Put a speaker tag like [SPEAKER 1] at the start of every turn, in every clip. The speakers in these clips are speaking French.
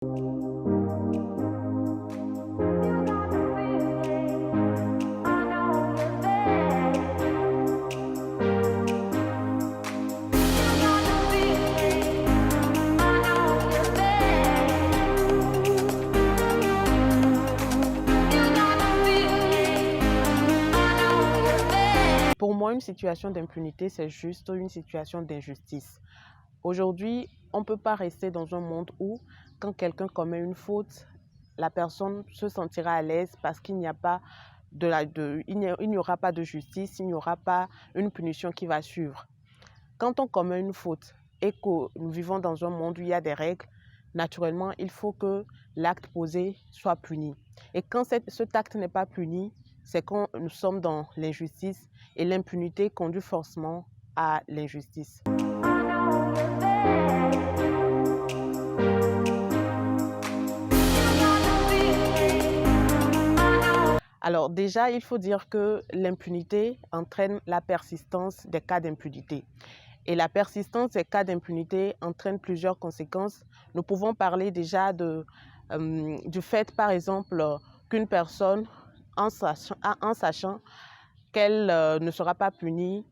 [SPEAKER 1] Pour moi, une situation d'impunité, c'est juste une situation d'injustice. Aujourd'hui, on ne peut pas rester dans un monde où, quand quelqu'un commet une faute, la personne se sentira à l'aise parce qu'il n'y a pas il n'y aura pas de justice, il n'y aura pas une punition qui va suivre. Quand on commet une faute et que nous vivons dans un monde où il y a des règles, naturellement, il faut que l'acte posé soit puni. Et quand cet acte n'est pas puni, c'est quand nous sommes dans l'injustice et l'impunité conduit forcément à l'injustice. Alors déjà, il faut dire que l'impunité entraîne la persistance des cas d'impunité. Et la persistance des cas d'impunité entraîne plusieurs conséquences. Nous pouvons parler déjà du fait, par exemple, qu'une personne, en sachant qu'elle ne sera pas punie,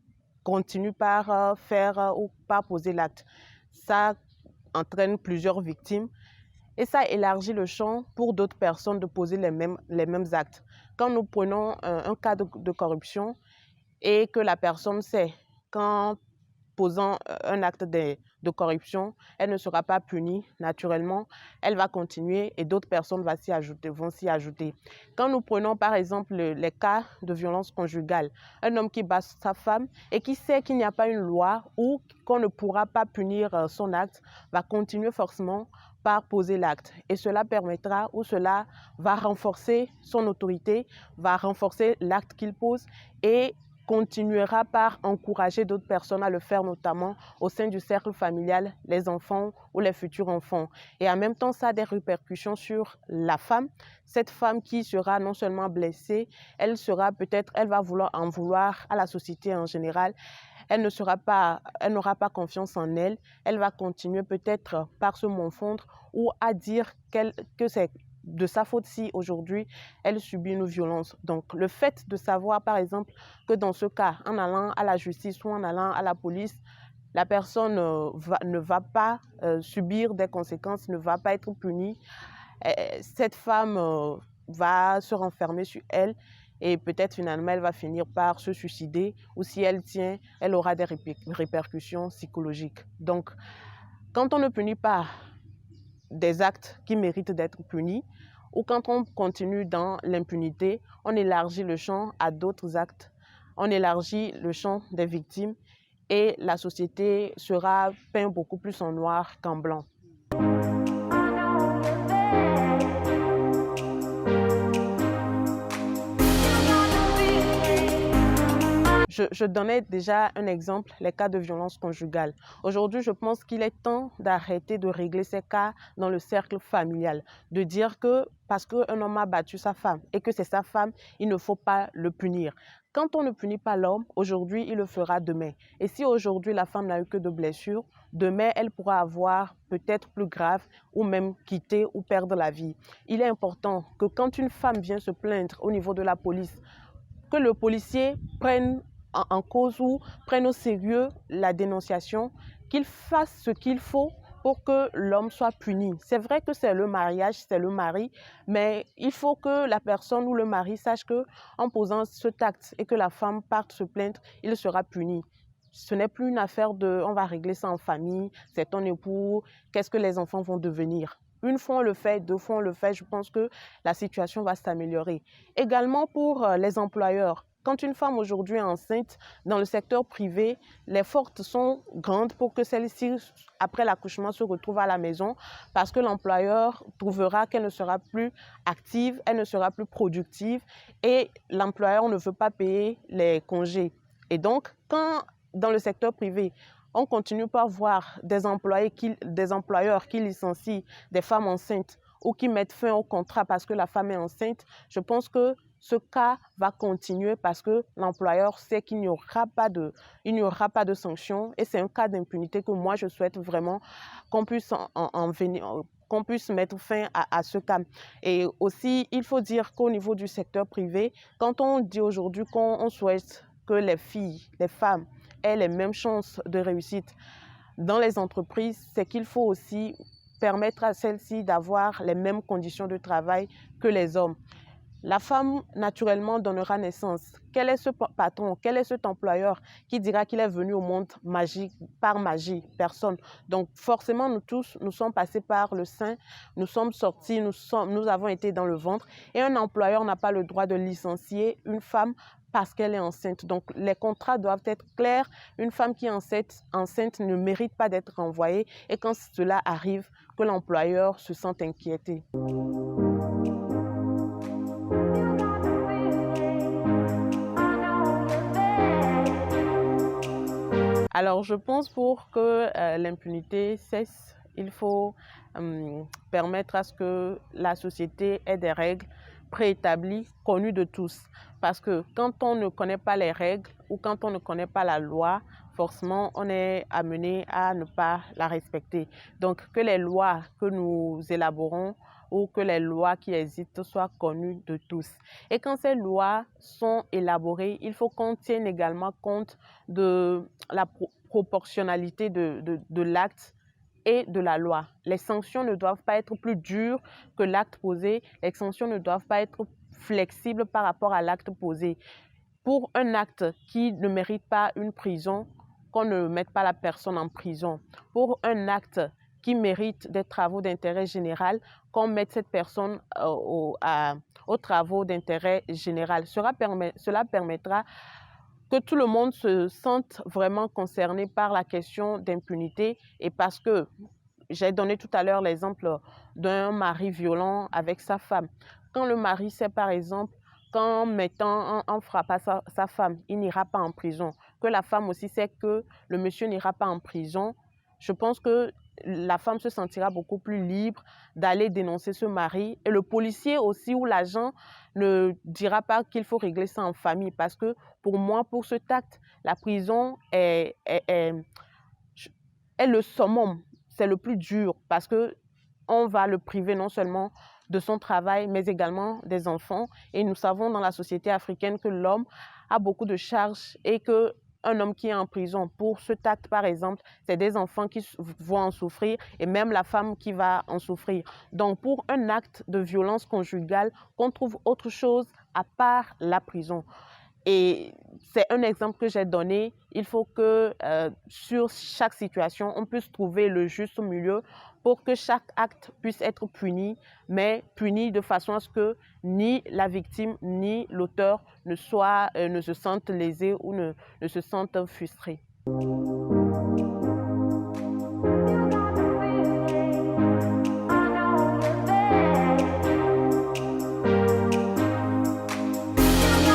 [SPEAKER 1] continue par faire ou par poser l'acte. Ça entraîne plusieurs victimes. Et ça élargit le champ pour d'autres personnes de poser les mêmes actes. Quand nous prenons un cas de corruption et que la personne sait qu'en posant un acte de corruption, elle ne sera pas punie, naturellement, elle va continuer et d'autres personnes vont s'y ajouter. Quand nous prenons par exemple les cas de violence conjugale, un homme qui bat sa femme et qui sait qu'il n'y a pas une loi ou qu'on ne pourra pas punir son acte, va continuer forcément par poser l'acte. Et cela permettra ou cela va renforcer son autorité, va renforcer l'acte qu'il pose et continuera par encourager d'autres personnes à le faire, notamment au sein du cercle familial, les enfants ou les futurs enfants. Et en même temps, ça a des répercussions sur la femme. Cette femme qui sera non seulement blessée, elle va en vouloir à la société en général. Elle n'aura pas confiance en elle. Elle va continuer peut-être par se morfondre ou à dire que c'est de sa faute si aujourd'hui elle subit une violence. Donc le fait de savoir par exemple que dans ce cas, en allant à la justice ou en allant à la police, la personne ne va pas subir des conséquences, ne va pas être punie, cette femme va se renfermer sur elle et peut-être finalement elle va finir par se suicider ou si elle tient, elle aura des répercussions psychologiques. Donc quand on ne punit pas des actes qui méritent d'être punis ou quand on continue dans l'impunité, on élargit le champ à d'autres actes, on élargit le champ des victimes et la société sera peinte beaucoup plus en noir qu'en blanc. Je donnais déjà un exemple, les cas de violence conjugale. Aujourd'hui, je pense qu'il est temps d'arrêter de régler ces cas dans le cercle familial. De dire que parce qu'un homme a battu sa femme et que c'est sa femme, il ne faut pas le punir. Quand on ne punit pas l'homme, aujourd'hui, il le fera demain. Et si aujourd'hui, la femme n'a eu que de blessures, demain, elle pourra avoir peut-être plus grave ou même quitter ou perdre la vie. Il est important que quand une femme vient se plaindre au niveau de la police, que le policier prenne en cause ou prenne au sérieux la dénonciation, qu'il fasse ce qu'il faut pour que l'homme soit puni. C'est vrai que c'est le mariage, c'est le mari, mais il faut que la personne ou le mari sache qu'en posant cet acte et que la femme parte se plaindre, il sera puni. Ce n'est plus une affaire de « on va régler ça en famille, c'est ton époux, qu'est-ce que les enfants vont devenir ?» Une fois on le fait, deux fois on le fait, je pense que la situation va s'améliorer. Également pour les employeurs. Quand une femme aujourd'hui est enceinte, dans le secteur privé, les forces sont grandes pour que celle-ci, après l'accouchement, se retrouve à la maison parce que l'employeur trouvera qu'elle ne sera plus active, elle ne sera plus productive et l'employeur ne veut pas payer les congés. Et donc, quand dans le secteur privé, on continue par voir des employeurs qui licencient des femmes enceintes ou qui mettent fin au contrat parce que la femme est enceinte, je pense que ce cas va continuer parce que l'employeur sait qu'il n'y aura pas de sanction et c'est un cas d'impunité que moi je souhaite vraiment qu'on puisse qu'on puisse mettre fin à ce cas. Et aussi, il faut dire qu'au niveau du secteur privé, quand on dit aujourd'hui qu'on souhaite que les filles, les femmes aient les mêmes chances de réussite dans les entreprises, c'est qu'il faut aussi permettre à celles-ci d'avoir les mêmes conditions de travail que les hommes. La femme, naturellement, donnera naissance. Quel est ce patron, quel est cet employeur qui dira qu'il est venu au monde magique, par magie? Personne. Donc, forcément, nous tous, nous sommes passés par le sein, nous sommes sortis, nous avons été dans le ventre. Et un employeur n'a pas le droit de licencier une femme parce qu'elle est enceinte. Donc, les contrats doivent être clairs. Une femme qui est enceinte ne mérite pas d'être renvoyée. Et quand cela arrive, que l'employeur se sente inquiété. Alors, je pense pour que l'impunité cesse, il faut permettre à ce que la société ait des règles préétablies, connues de tous. Parce que quand on ne connaît pas les règles ou quand on ne connaît pas la loi, forcément, on est amené à ne pas la respecter. Donc, que les lois que nous élaborons ou que les lois qui existent soient connues de tous. Et quand ces lois sont élaborées, il faut qu'on tienne également compte de la proportionnalité de l'acte et de la loi. Les sanctions ne doivent pas être plus dures que l'acte posé. Les sanctions ne doivent pas être flexibles par rapport à l'acte posé. Pour un acte qui ne mérite pas une prison, qu'on ne mette pas la personne en prison. Pour un acte qui mérite des travaux d'intérêt général, qu'on mette cette personne aux travaux d'intérêt général. Cela permettra que tout le monde se sente vraiment concerné par la question d'impunité et parce que j'ai donné tout à l'heure l'exemple d'un mari violent avec sa femme. Quand le mari sait par exemple qu'en frappant sa femme, il n'ira pas en prison, que la femme aussi sait que le monsieur n'ira pas en prison, je pense que la femme se sentira beaucoup plus libre d'aller dénoncer ce mari. Et le policier aussi ou l'agent ne dira pas qu'il faut régler ça en famille. Parce que pour moi, pour cet acte, la prison est le summum. C'est le plus dur parce qu'on va le priver non seulement de son travail, mais également des enfants. Et nous savons dans la société africaine que l'homme a beaucoup de charges et que un homme qui est en prison pour cet acte, par exemple, c'est des enfants qui vont en souffrir et même la femme qui va en souffrir. Donc, pour un acte de violence conjugale, qu'on trouve autre chose à part la prison. Et c'est un exemple que j'ai donné. Il faut que sur chaque situation, on puisse trouver le juste milieu pour que chaque acte puisse être puni, mais puni de façon à ce que ni la victime ni l'auteur ne se sentent lésés ou ne se sentent frustrés.